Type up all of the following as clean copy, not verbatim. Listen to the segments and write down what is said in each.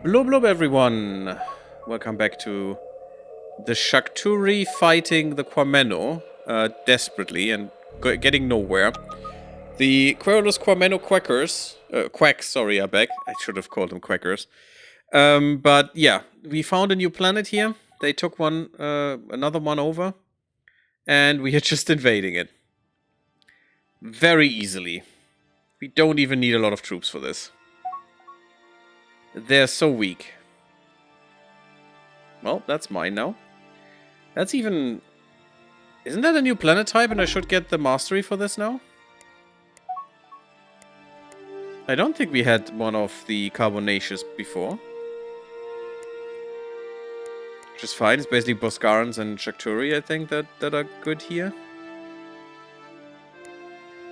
Blub blub everyone! Welcome back to the Shakturi fighting the Quameno desperately and getting nowhere. The QuerulousQuamenoQuackers, Quacks, sorry, I beg. I should have called them Quackers. But yeah, we found a new planet here. They took another one over, and we are just invading it. Very easily. We don't even need a lot of troops for this. They're so weak. Well, that's mine now. That's even... Isn't that a new planet type and I should get the mastery for this now? I don't think we had one of the carbonaceous before. Which is fine. It's basically Boscarans and Shakturi, I think, that are good here.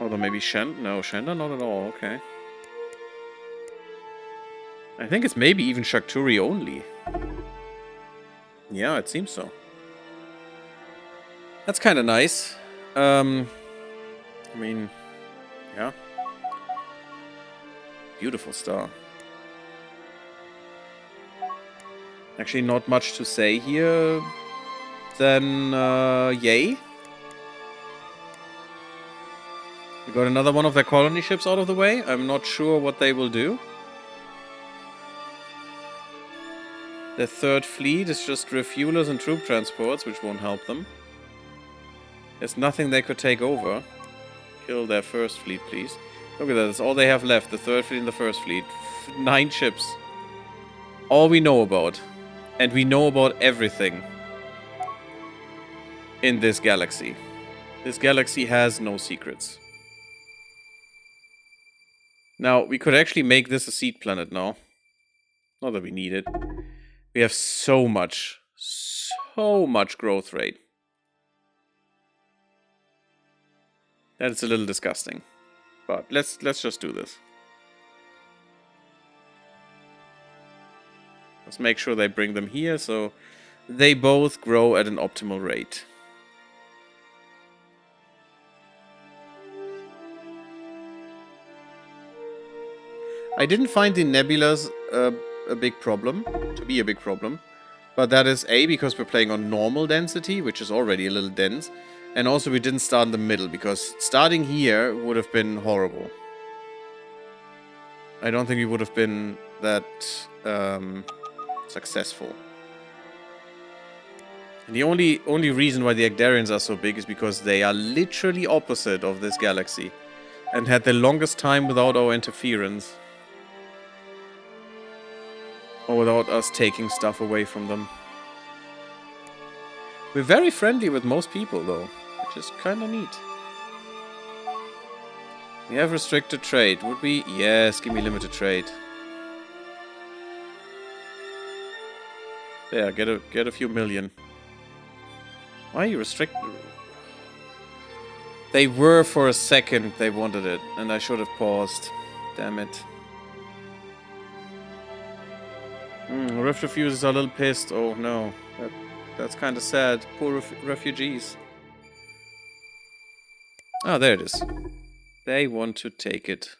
Although maybe No, Shanda not at all. Okay. I think it's maybe even Shakturi only. Yeah, it seems so. That's kind of nice. I mean, yeah. Beautiful star. Actually, not much to say here. Then, yay. We got another one of their colony ships out of the way. I'm not sure what they will do. Their third fleet is just refuelers and troop transports, which won't help them. There's nothing they could take over. Kill their first fleet, please. Look at that, that's all they have left. The third fleet and the first fleet. 9 ships. All we know about. And we know about everything in this galaxy. This galaxy has no secrets. Now, we could actually make this a seed planet now. Not that we need it. We have so much growth rate. That is a little disgusting. But let's just do this. Let's make sure they bring them here so they both grow at an optimal rate. I didn't find the nebulas a big problem, but that is A, because we're playing on normal density, which is already a little dense, and also we didn't start in the middle, because starting here would have been horrible. I don't think we would have been that successful. And the only reason why the Agdarians are so big is because they are literally opposite of this galaxy, and had the longest time without our interference. Or without us taking stuff away from them. We're very friendly with most people, though, which is kind of neat. We have restricted trade. Would we? Yes, give me limited trade. There, get a few million. Why are you restricted? They were for a second, they wanted it, and I should have paused. Damn it. Rift refusers are a little pissed. Oh no, that's kind of sad. Poor refugees. Ah, there it is. They want to take it,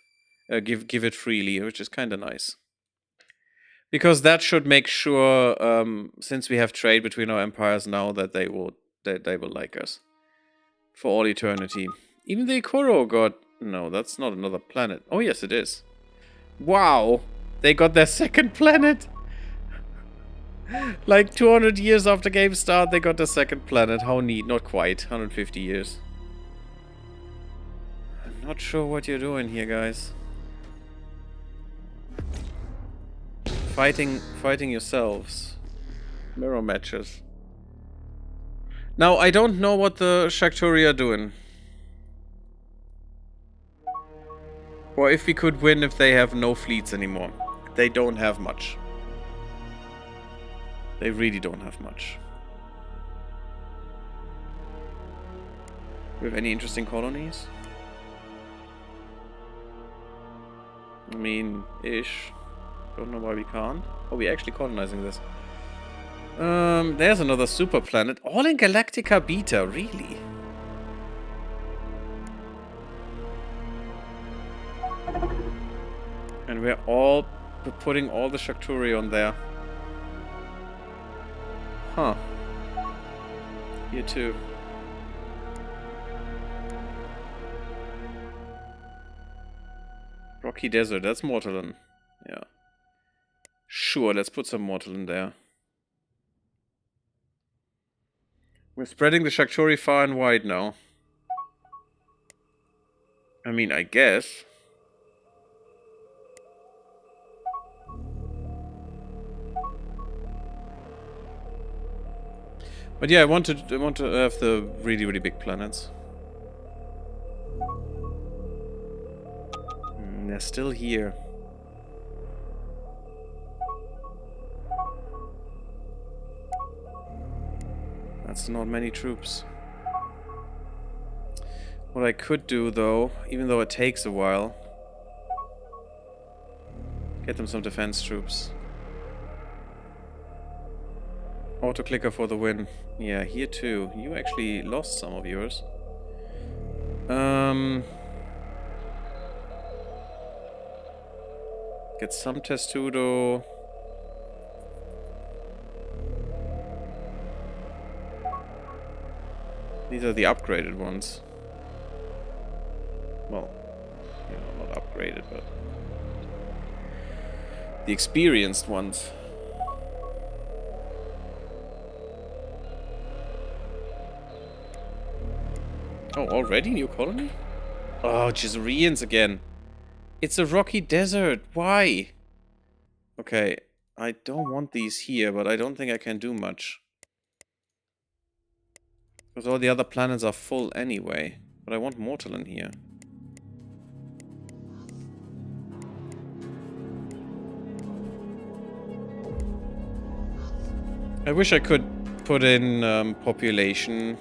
give it freely, which is kind of nice. Because that should make sure, since we have trade between our empires now, that they will like us for all eternity. Even the Ikoro got... No, that's not another planet. Oh yes, it is. Wow, they got their second planet. Like 200 years after game start, they got the second planet. How neat. Not quite. 150 years. I'm not sure what you're doing here, guys. Fighting yourselves. Mirror matches. Now, I don't know what the Shakturi are doing. Or if we could win if they have no fleets anymore. They don't have much. They really don't have much. Do we have any interesting colonies? I mean, ish. Don't know why we can't. Oh, we're actually colonizing this. There's another super planet. All in Galactica Beta, really? And we're all We're putting all the Shakturi on there. Huh. Here too. Rocky Desert, that's Mortalin. Yeah. Sure, let's put some Mortalin there. We're spreading the Shakturi far and wide now. I mean, I guess. But yeah, I want to have the really, really big planets. They're still here. That's not many troops. What I could do, though, even though it takes a while, get them some defense troops. Auto-clicker for the win. Yeah, here too. You actually lost some of yours. Get some Testudo. These are the upgraded ones. Well, you know, not upgraded, but the experienced ones. Oh, already new colony? Oh, Jizreans again. It's a rocky desert. Why? Okay, I don't want these here, but I don't think I can do much. Because all the other planets are full anyway. But I want Mortalin here. I wish I could put in population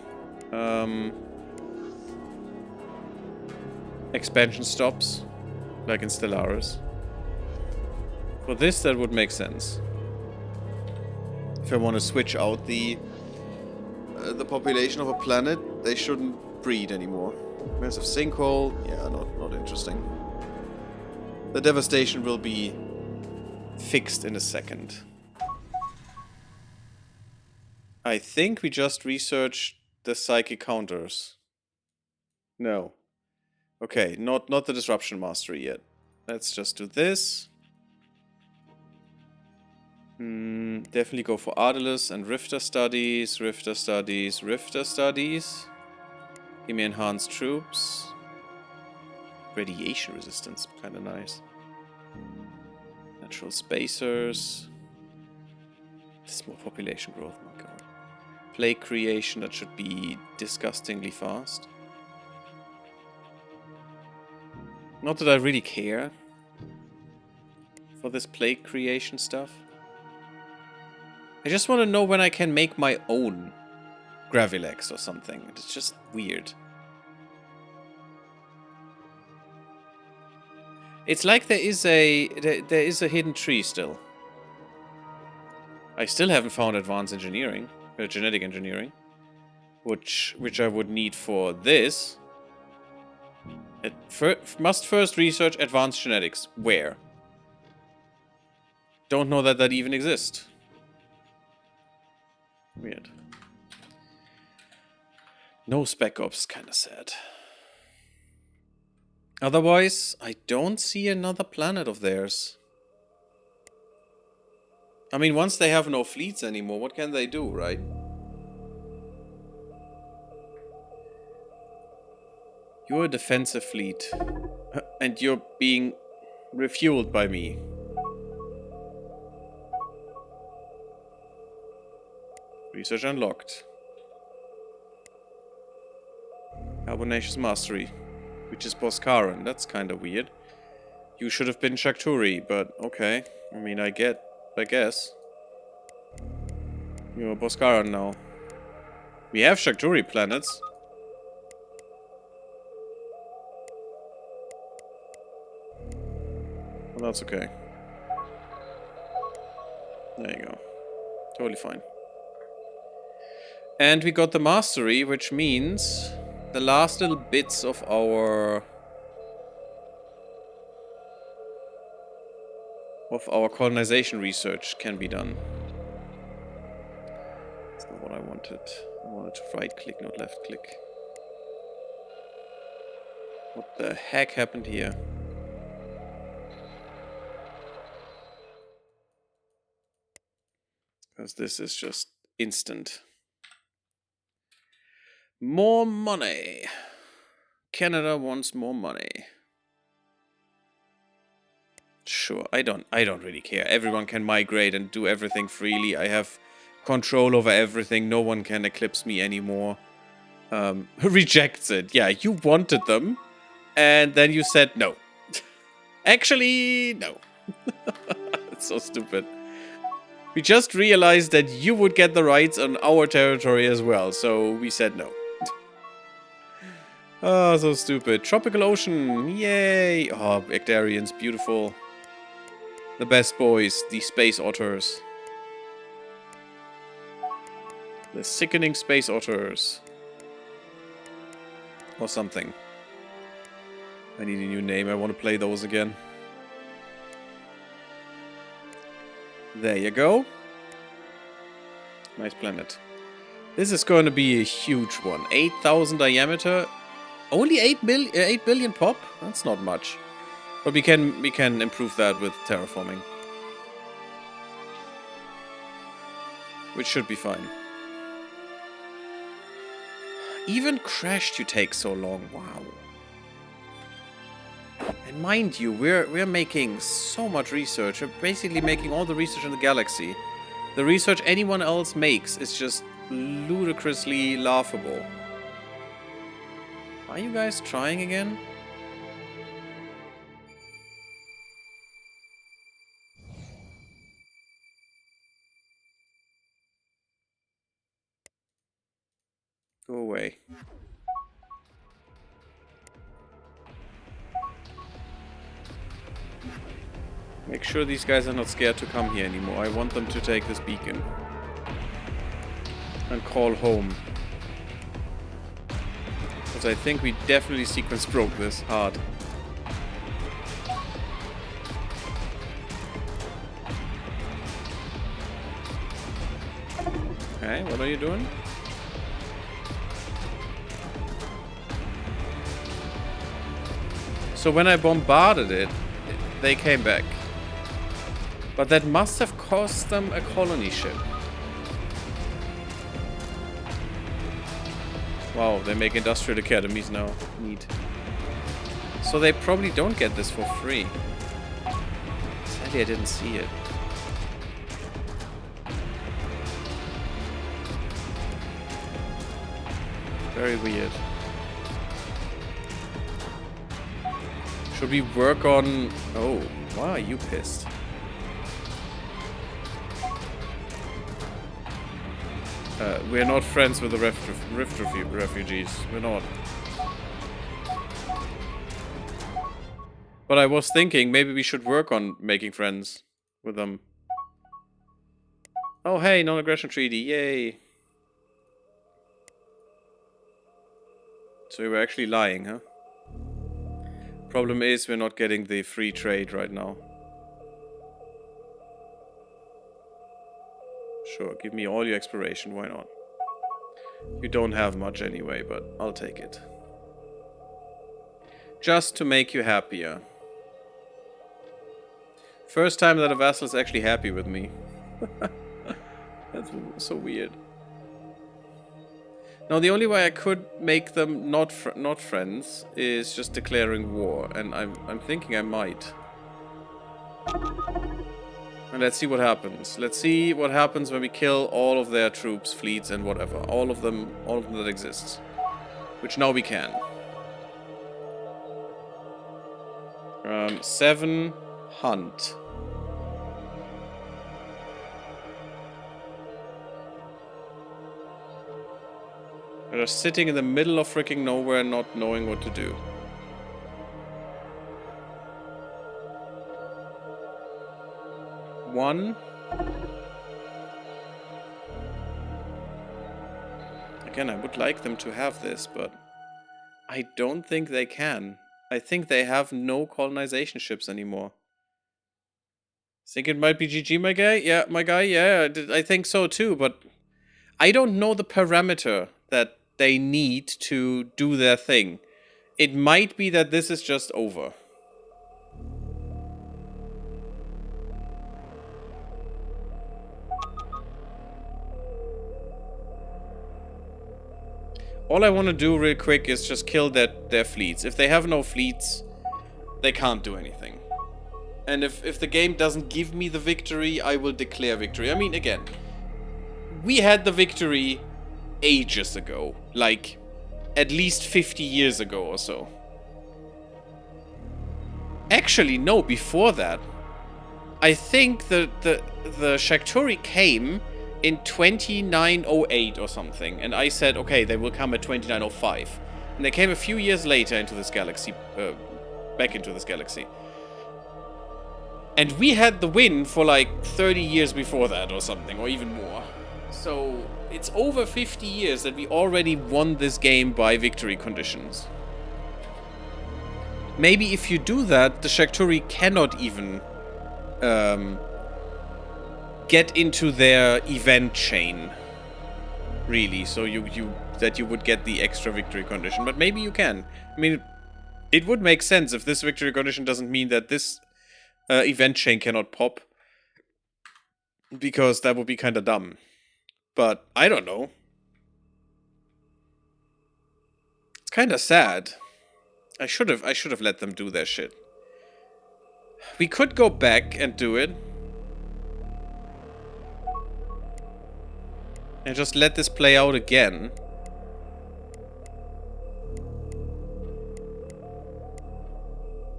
expansion stops, like in Stellaris. For this, that would make sense. If I want to switch out the population of a planet, they shouldn't breed anymore. Massive sinkhole, yeah, not interesting. The devastation will be fixed in a second. I think we just researched the psychic counters. No. Okay, not the disruption mastery yet. Let's just do this. Definitely go for Ardalus and Rifter studies, Rifter studies, Rifter studies. Give me enhanced troops. Radiation resistance, kind of nice. Natural spacers. This is more population growth, my god. Plague creation, that should be disgustingly fast. Not that I really care for this plague creation stuff. I just want to know when I can make my own Gravilex or something. It's just weird. It's like there is a hidden tree still. I still haven't found advanced engineering, genetic engineering, which I would need for this. It must first research advanced genetics. Where? Don't know that even exists. Weird. No Spec Ops, kinda sad. Otherwise, I don't see another planet of theirs. I mean, once they have no fleets anymore, what can they do, right? You're a defensive fleet. And you're being refueled by me. Research unlocked. Carbonaceous Mastery. Which is Boscaran. That's kinda weird. You should have been Shakturi, but okay. I mean, I guess. You're Boscaran now. We have Shakturi planets. Well, that's okay. There you go. Totally fine. And we got the Mastery, which means the last little bits of our of our colonization research can be done. That's not what I wanted. I wanted to right click, not left click. What the heck happened here? Because this is just instant. More money. Canada wants more money. Sure, I don't really care. Everyone can migrate and do everything freely. I have control over everything. No one can eclipse me anymore. Rejects it. Yeah, you wanted them, and then you said no. Actually, no. It's so stupid. We just realized that you would get the rights on our territory as well, so we said no. Oh, so stupid. Tropical Ocean, yay! Oh, Ectarians, beautiful. The best boys, the space otters. The sickening space otters. Or something. I need a new name, I want to play those again. There you go. Nice planet. This is going to be a huge one. 8,000 diameter. Only 8 billion pop? That's not much. But we can improve that with terraforming. Which should be fine. Even crashed you take so long. Wow. And mind you, we're making so much research. We're basically making all the research in the galaxy. The research anyone else makes is just ludicrously laughable. Are you guys trying again? Go away. Make sure these guys are not scared to come here anymore. I want them to take this beacon. And call home. Because I think we definitely sequence broke this hard. Okay, what are you doing? So when I bombarded it, they came back. But that must have cost them a colony ship. Wow, they make industrial academies now. Neat. So they probably don't get this for free. Sadly, I didn't see it. Very weird. Should we work on... Oh, why are you pissed? We're not friends with the Rift refugees. We're not. But I was thinking maybe we should work on making friends with them. Oh hey, non-aggression treaty, yay! So we were actually lying, huh? Problem is we're not getting the free trade right now. Sure, give me all your exploration, why not? You don't have much anyway, but I'll take it. Just to make you happier. First time that a vassal is actually happy with me. That's so weird. Now the only way I could make them not friends is just declaring war, and I'm thinking I might. And let's see what happens. Let's see what happens when we kill all of their troops, fleets, and whatever. All of them that exists. Which now we can. 7 hunt. They're just sitting in the middle of freaking nowhere, not knowing what to do. One. Again, I would like them to have this, but I don't think they can. I think they have no colonization ships anymore. Think it might be GG, my guy? Yeah, my guy, yeah, I think so too, but I don't know the parameter that they need to do their thing. It might be that this is just over. All I want to do real quick is just kill their fleets. If they have no fleets, they can't do anything. And if the game doesn't give me the victory, I will declare victory. I mean, again, we had the victory ages ago. Like, at least 50 years ago or so. Actually, no, before that. I think the Shakturi came in 2908 or something. And I said, okay, they will come at 2905. And they came a few years later into this galaxy. Back into this galaxy. And we had the win for like 30 years before that or something, or even more. So it's over 50 years that we already won this game by victory conditions. Maybe if you do that, the Shakturi cannot even get into their event chain. Really, so you would get the extra victory condition, but maybe you can. I mean, it would make sense if this victory condition doesn't mean that this event chain cannot pop, because that would be kind of dumb. But I don't know. It's kind of sad. I should have let them do their shit. We could go back and do it. And just let this play out again.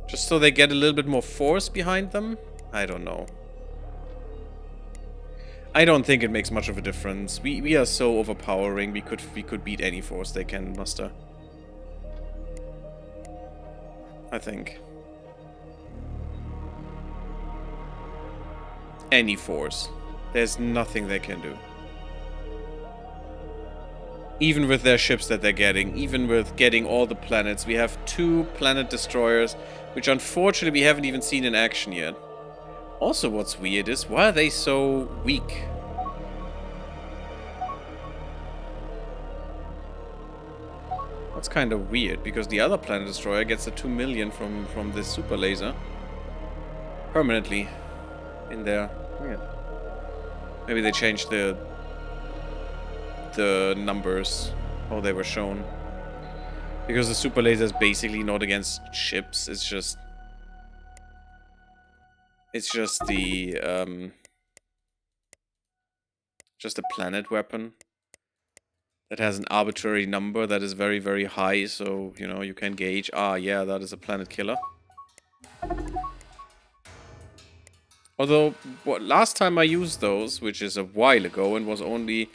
Just so they get a little bit more force behind them? I don't know. I don't think it makes much of a difference. We are so overpowering. We could beat any force they can muster. I think. Any force. There's nothing they can do. Even with their ships that they're getting, even with getting all the planets. We have 2 planet destroyers, which unfortunately we haven't even seen in action yet. Also, what's weird is, why are they so weak? That's kind of weird, because the other planet destroyer gets the 2 million from this super laser. Permanently. In there. Weird. Maybe they changed the numbers, how they were shown. Because the super laser is basically not against ships, it's just the just a planet weapon that has an arbitrary number that is very, very high, so you know you can gauge, ah yeah, that is a planet killer. Although last time I used those, which is a while ago, and was only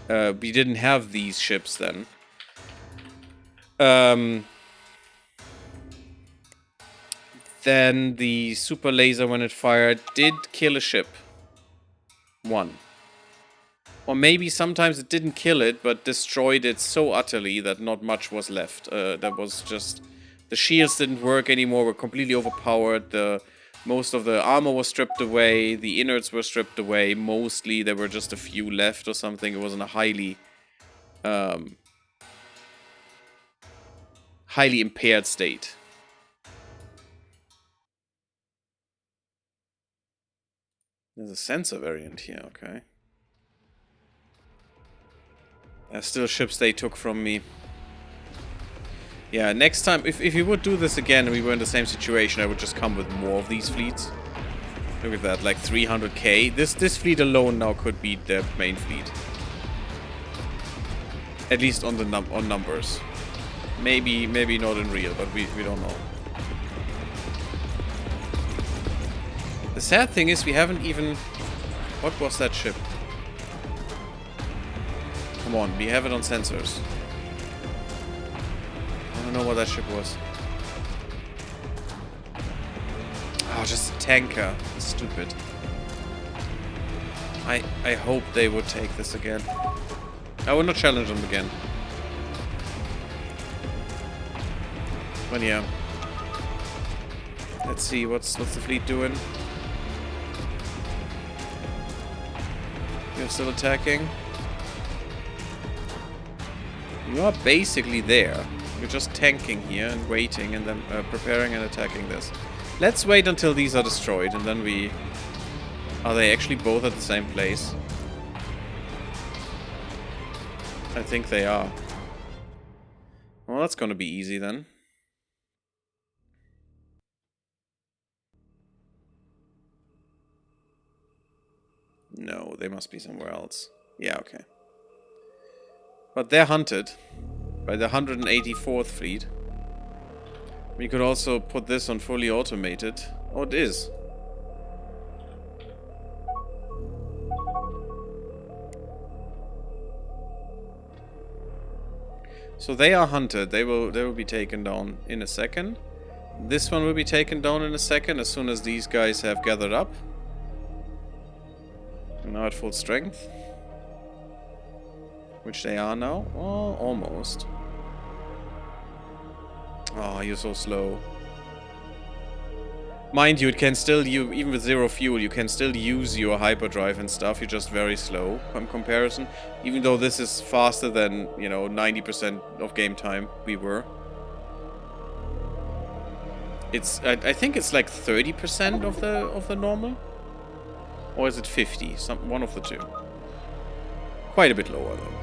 we didn't have these ships then. Then the super laser, when it fired, did kill a ship. 1. Or maybe sometimes it didn't kill it, but destroyed it so utterly that not much was left. That was just... The shields didn't work anymore, were completely overpowered. Most of the armor was stripped away, the innards were stripped away. Mostly there were just a few left or something. It was in a highly impaired state. There's a sensor variant here, okay. There's still ships they took from me. Yeah, next time, if you would do this again and we were in the same situation, I would just come with more of these fleets. Look at that, like 300k. This fleet alone now could beat their main fleet. At least on the numbers. Maybe not in real, but we don't know. The sad thing is we haven't even... What was that ship? Come on, we have it on sensors. I don't know what that ship was. Oh, just a tanker. That's stupid. I hope they would take this again. I will not challenge them again. But yeah. Let's see, what's the fleet doing? You're still attacking. You are basically there. You're just tanking here and waiting and then preparing and attacking this. Let's wait until these are destroyed and then we... Are they actually both at the same place? I think they are. Well, that's gonna be easy then. No, they must be somewhere else. Yeah, okay. But they're hunted by the 184th Fleet. We could also put this on fully automated. Oh, it is. So they are hunted. They will be taken down in a second. This one will be taken down in a second as soon as these guys have gathered up. And now at full strength. Which they are now. Oh, almost. Oh, you're so slow. Mind you, it can still, even with zero fuel, you can still use your hyperdrive and stuff. You're just very slow in comparison. Even though this is faster than, you know, 90% of game time we were. It's, I think it's like 30% of the normal. Or is it 50? One of the two. Quite a bit lower though.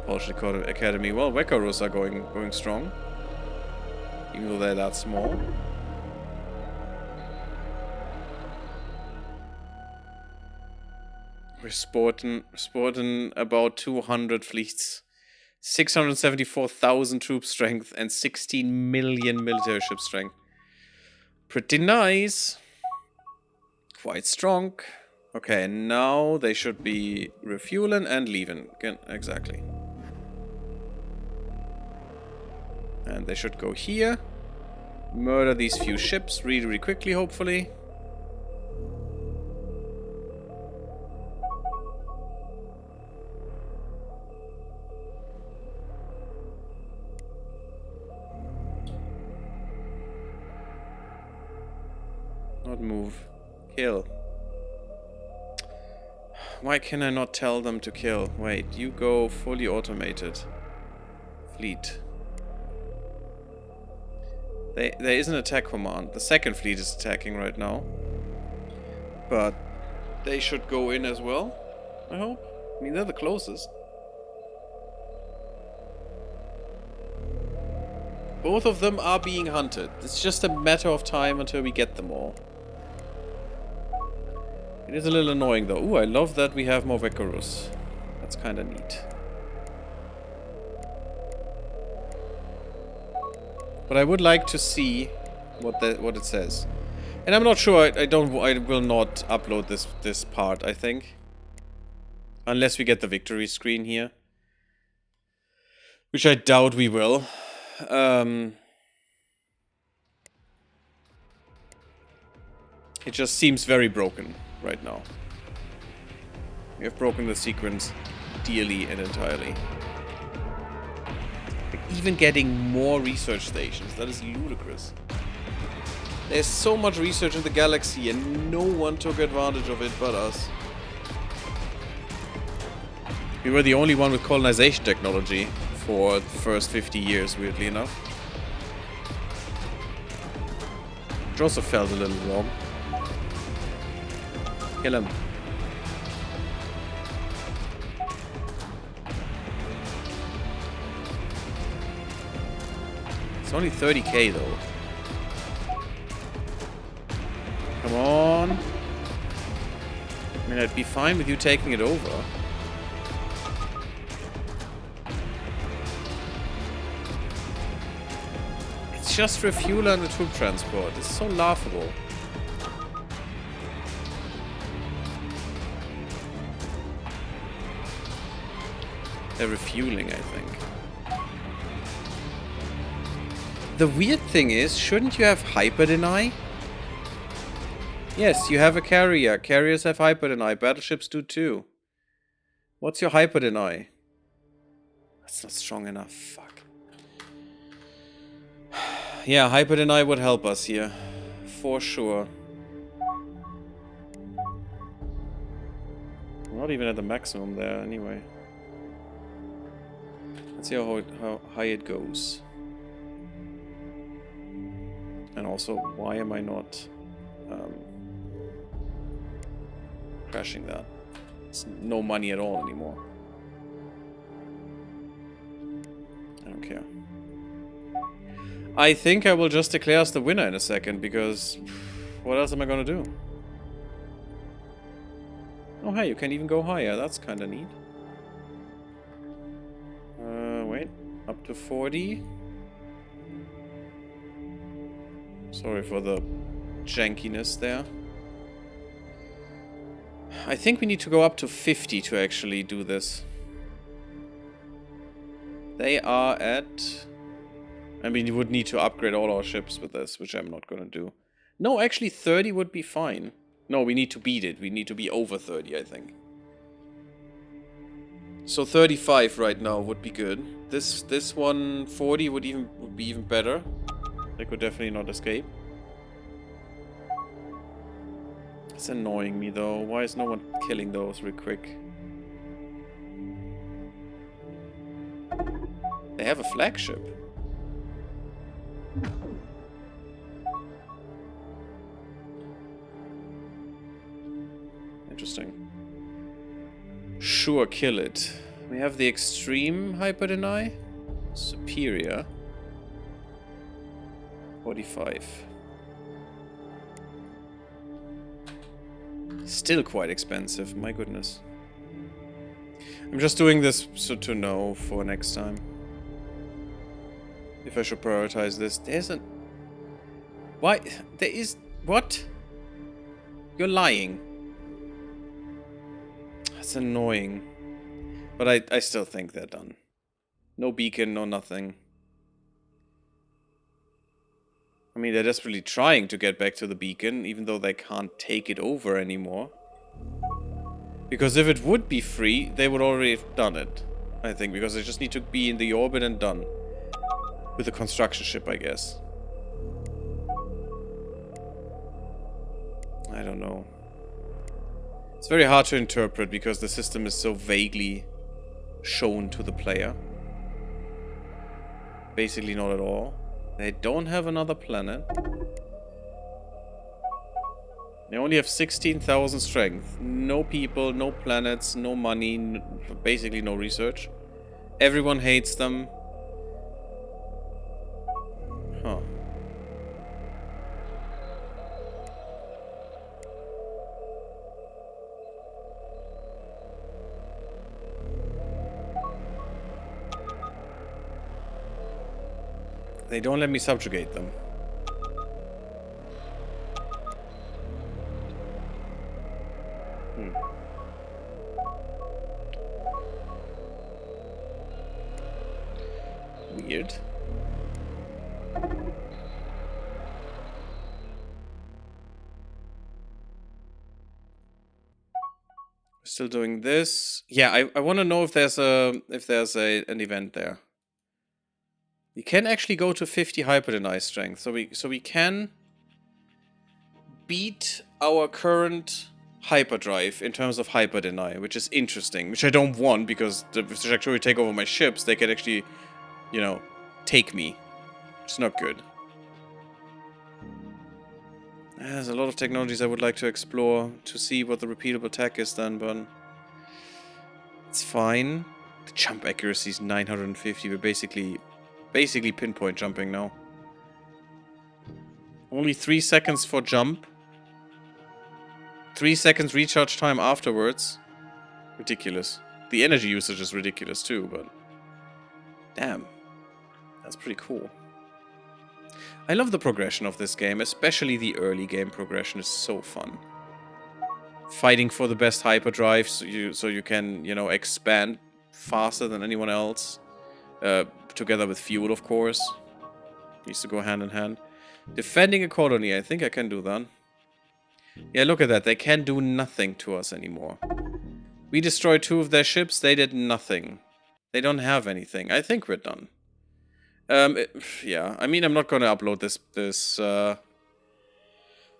Polish Academy. Well, Wekarus are going strong. Even though they're that small. We're sporting about 200 fleets. 674,000 troop strength and 16 million military ship strength. Pretty nice. Quite strong. Okay, now they should be refueling and leaving. Exactly. And they should go here. Murder these few ships really, really quickly, hopefully. Not move. Kill. Why can I not tell them to kill? Wait, you go fully automated. Fleet. There is an attack command. The second fleet is attacking right now. But they should go in as well, I hope. I mean, they're the closest. Both of them are being hunted. It's just a matter of time until we get them all. It is a little annoying though. Ooh, I love that we have more Wekarus. That's kind of neat. But I would like to see what it says. And I'm not sure. I will not upload this part, I think. Unless we get the victory screen here. Which I doubt we will. It just seems very broken right now. We have broken the sequence dearly and entirely. Even getting more research stations. That is ludicrous. There's so much research in the galaxy and no one took advantage of it but us. We were the only one with colonization technology for the first 50 years, weirdly enough. Which also felt a little wrong. Kill him. It's only 30k though. Come on. I mean, I'd be fine with you taking it over. It's just refuel and the troop transport. It's so laughable. They're refueling, I think. The weird thing is, shouldn't you have hyper-deny? Yes, you have a carrier. Carriers have hyper-deny. Battleships do too. What's your hyper-deny? That's not strong enough. Fuck. Yeah, hyper-deny would help us here. For sure. I'm not even at the maximum there anyway. Let's see how high it goes. And also, why am I not crashing that? It's no money at all anymore. I don't care. I think I will just declare us the winner in a second, because what else am I gonna do? Oh hey, you can even go higher, that's kinda neat. Wait, up to 40. Sorry for the jankiness there. I think we need to go up to 50 to actually do this. They are at... I mean, you would need to upgrade all our ships with this, which I'm not gonna do. No, actually 30 would be fine. No, we need to beat it. We need to be over 30, I think. So 35 right now would be good. This one, 40 would be even better. They could definitely not escape. It's annoying me though. Why is no one killing those real quick? They have a flagship. Interesting. Sure, kill it. We have the extreme hyper deny. Superior. 45. Still quite expensive, my goodness. I'm just doing this so to know for next time. If I should prioritize this. There's an... Why? There is... What? You're lying. That's annoying. But I still think they're done. No beacon, no nothing. I mean, they're desperately trying to get back to the beacon, even though they can't take it over anymore. Because if it would be free, they would already have done it. I think, because they just need to be in the orbit and done. With the construction ship, I guess. I don't know. It's very hard to interpret because the system is so vaguely shown to the player. Basically not at all. They don't have another planet. They only have 16,000 strength. No people, no planets, no money, basically no research. Everyone hates them. Huh. They don't let me subjugate them. Weird. Still doing this. Yeah, I want to know if there's an event there. We can actually go to 50 hyperdenied strength, so we can beat our current hyperdrive in terms of hyperdeny, which is interesting. Which I don't want, because if the Shakturi take over my ships, they can actually, you know, take me. It's not good. There's a lot of technologies I would like to explore to see what the repeatable tech is then, but it's fine. The jump accuracy is 950. We're basically pinpoint jumping now. Only 3 seconds for jump. 3 seconds recharge time afterwards. Ridiculous. The energy usage is ridiculous too, but damn. That's pretty cool. I love the progression of this game, especially the early game progression is so fun. Fighting for the best hyperdrive so you can, you know, expand faster than anyone else. Together with fuel, of course. Needs to go hand in hand. Defending a colony, I think I can do that. Yeah, look at that. They can do nothing to us anymore. We destroyed 2 of their ships. They did nothing. They don't have anything. I think we're done. Yeah, I mean, I'm not gonna upload this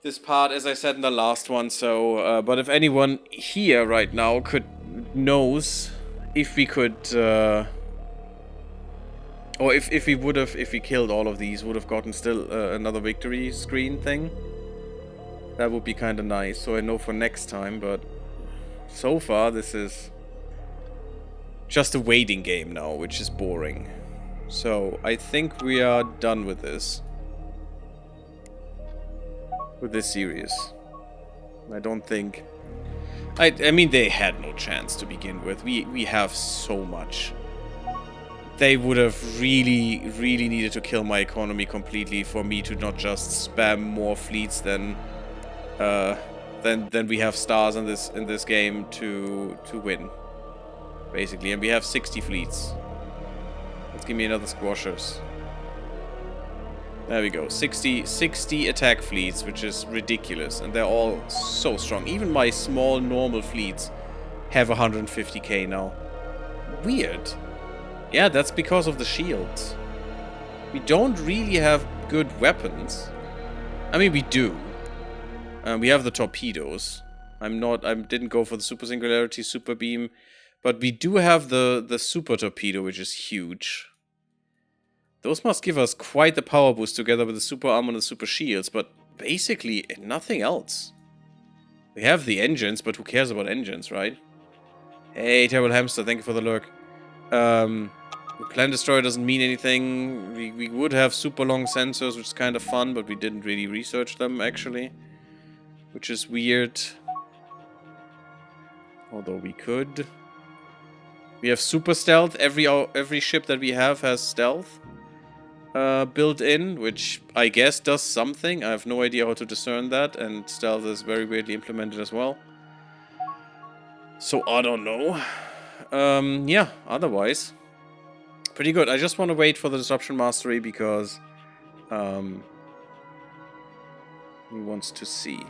this part, as I said in the last one. So, but if anyone here right now knows if we could, or if we would have, if we killed all of these, would have gotten still another victory screen thing. That would be kind of nice. So I know for next time. But so far, this is just a waiting game now, which is boring. So I think we are done with this. With this series. I don't think... I mean, they had no chance to begin with. We have so much. They would have really needed to kill my economy completely for me to not just spam more fleets than we have stars in this game to win. Basically, and we have 60 fleets. Let's give me another squashers. There we go. 60 attack fleets, which is ridiculous. And they're all so strong. Even my small, normal fleets have 150k now. Weird. Yeah, that's because of the shields. We don't really have good weapons. I mean, we do. We have the torpedoes. I didn't go for the super singularity, super beam. But we do have the super torpedo, which is huge. Those must give us quite the power boost together with the super armor and the super shields, but basically nothing else. We have the engines, but who cares about engines, right? Hey, Terrible Hamster, thank you for the lurk. The Plan Destroyer doesn't mean anything. We would have super long sensors, which is kind of fun, but we didn't really research them, actually. Which is weird. Although we could. We have super stealth. Every ship that we have has stealth. Built in, which I guess does something. I have no idea how to discern that, and stealth is very weirdly implemented as well. So I don't know. Yeah, otherwise, pretty good. I just want to wait for the Disruption Mastery because he wants to see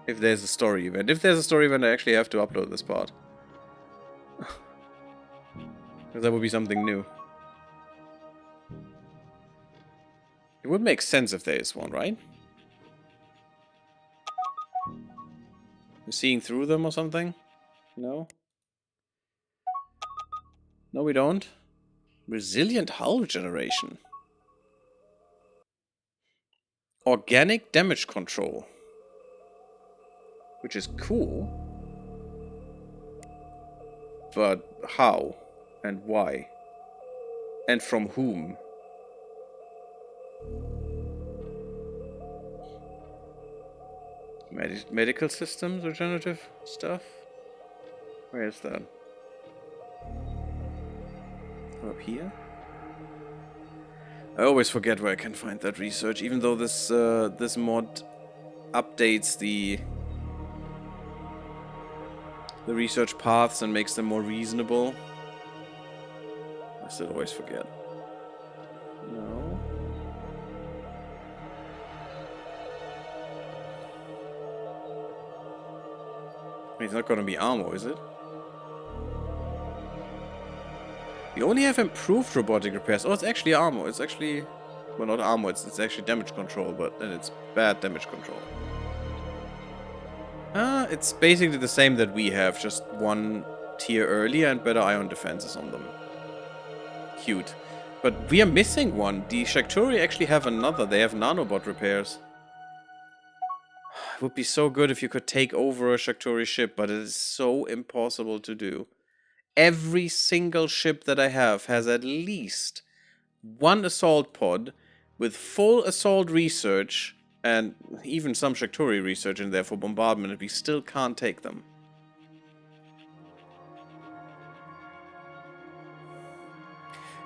if there's a story event. If there's a story event, I actually have to upload this part. Because that would be something new. It would make sense if there is one, right? We're seeing through them or something? No? No, we don't. Resilient hull generation. Organic damage control. Which is cool. But how? And why? And from whom? Medical systems, regenerative stuff? Where is that? Up here? I always forget where I can find that research, even though this this mod updates the research paths and makes them more reasonable. I still always forget. No. It's not gonna be armor, is it? We only have improved robotic repairs. Oh, it's actually armor. It's actually... Well, not armor. It's actually damage control, but then it's bad damage control. It's basically the same that we have, just one tier earlier and better ion defenses on them. Cute. But we are missing one. The Shakturi actually have another. They have nanobot repairs. It would be so good if you could take over a Shakturi ship, but it is so impossible to do. Every single ship that I have has at least one assault pod with full assault research and even some Shakturi research in there for bombardment, and we still can't take them.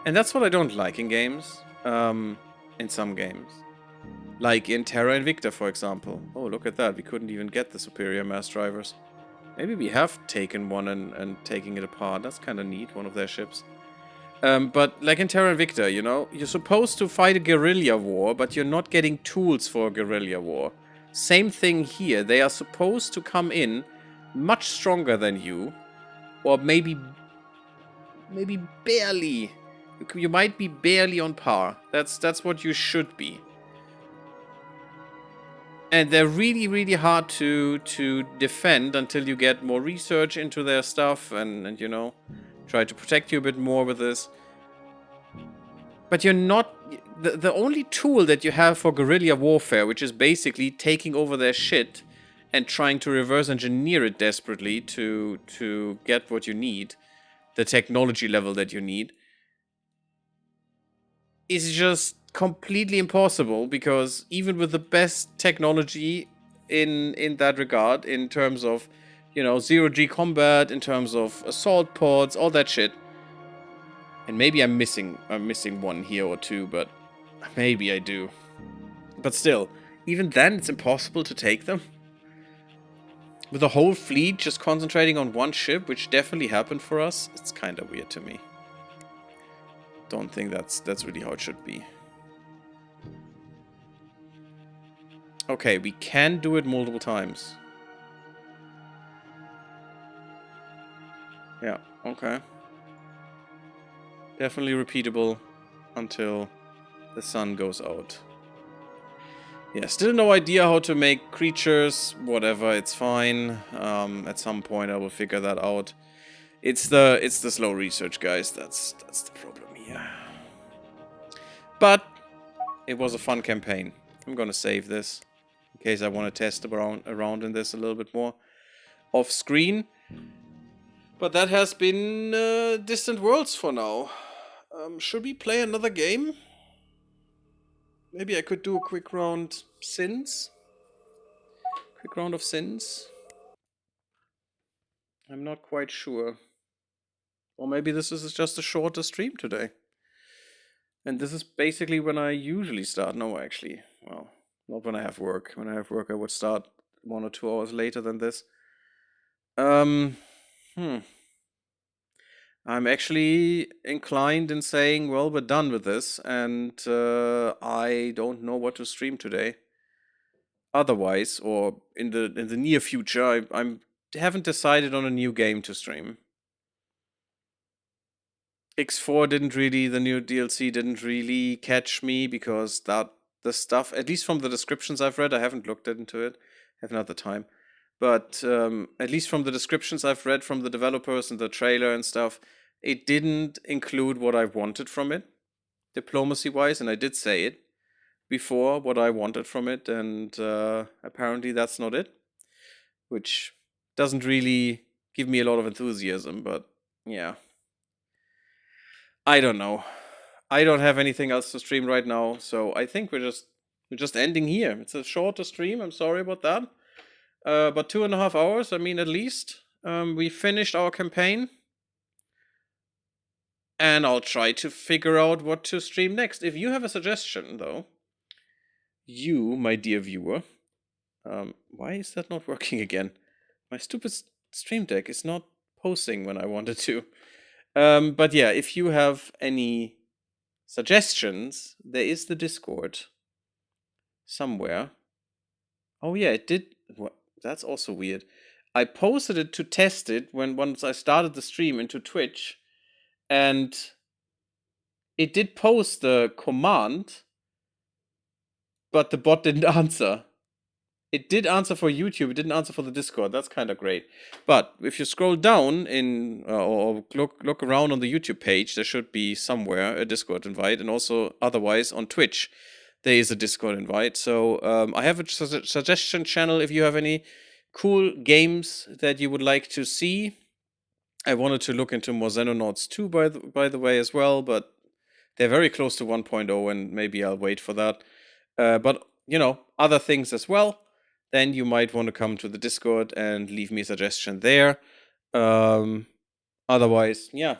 And that's what I don't like in games. In some games. Like in Terra Invicta, for example. Oh, look at that. We couldn't even get the superior mass drivers. Maybe we have taken one and taking it apart. That's kind of neat, one of their ships. But like in Terra Invicta, you know, you're supposed to fight a guerrilla war, but you're not getting tools for a guerrilla war. Same thing here. They are supposed to come in much stronger than you. Or maybe barely. You might be barely on par. That's what you should be. And they're really, really hard to defend until you get more research into their stuff and you know, try to protect you a bit more with this. But you're not... The only tool that you have for guerrilla warfare, which is basically taking over their shit and trying to reverse engineer it desperately to get what you need, the technology level that you need, is just completely impossible, because even with the best technology in that regard, in terms of, you know, zero-G combat, in terms of assault pods, all that shit, and maybe I'm missing one here or two, but maybe I do. But still, even then, it's impossible to take them. With the whole fleet just concentrating on one ship, which definitely happened for us, it's kind of weird to me. Don't think that's really how it should be. Okay, we can do it multiple times. Yeah, okay. Definitely repeatable until the sun goes out. Yeah, still no idea how to make creatures. Whatever, it's fine. At some point I will figure that out. It's the slow research, guys. That's the problem here. But it was a fun campaign. I'm gonna save this in case I want to test around in this a little bit more off screen. But that has been Distant Worlds for now. Should we play another game? Maybe I could do a quick round Sins. Quick round of Sins. I'm not quite sure. Or maybe this is just a shorter stream today. And this is basically when I usually start. No, actually. Well, not when I have work. When I have work, I would start 1 or 2 hours later than this. I'm actually inclined in saying, well, we're done with this, and I don't know what to stream today. Otherwise, or in the near future, I haven't decided on a new game to stream. X4 didn't really, the new DLC didn't really catch me, because the stuff, at least from the descriptions I've read, I haven't looked into it, haven't had the time. But at least from the descriptions I've read from the developers and the trailer and stuff, it didn't include what I wanted from it, diplomacy-wise, and I did say it before, what I wanted from it, and apparently that's not it, which doesn't really give me a lot of enthusiasm, but yeah. I don't know. I don't have anything else to stream right now, so I think we're just ending here. It's a shorter stream, I'm sorry about that. But 2.5 hours, I mean, at least. We finished our campaign. And I'll try to figure out what to stream next. If you have a suggestion, though, you, my dear viewer, why is that not working again? My stupid stream deck is not posting when I wanted to. But yeah, if you have any suggestions, there is the Discord somewhere. Oh yeah, it did. What? That's also weird. I posted it to test it once I started the stream into Twitch, and it did post the command, but the bot didn't answer. It did answer for YouTube, it didn't answer for the Discord. That's kind of great. But if you scroll down in or look around on the YouTube page, there should be somewhere a Discord invite, and also otherwise on Twitch there is a Discord invite. So I have a suggestion channel if you have any cool games that you would like to see. I wanted to look into more Xenonauts 2 by the way as well, but they're very close to 1.0, and maybe I'll wait for that. But you know, other things as well, then you might want to come to the Discord and leave me a suggestion there. Otherwise, yeah,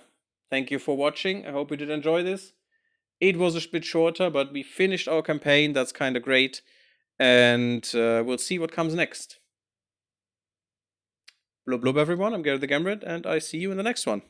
thank you for watching. I hope you did enjoy this. It was a bit shorter, but we finished our campaign. That's kind of great. And we'll see what comes next. Blub blub, everyone. I'm GaryTheGammarid, and I see you in the next one.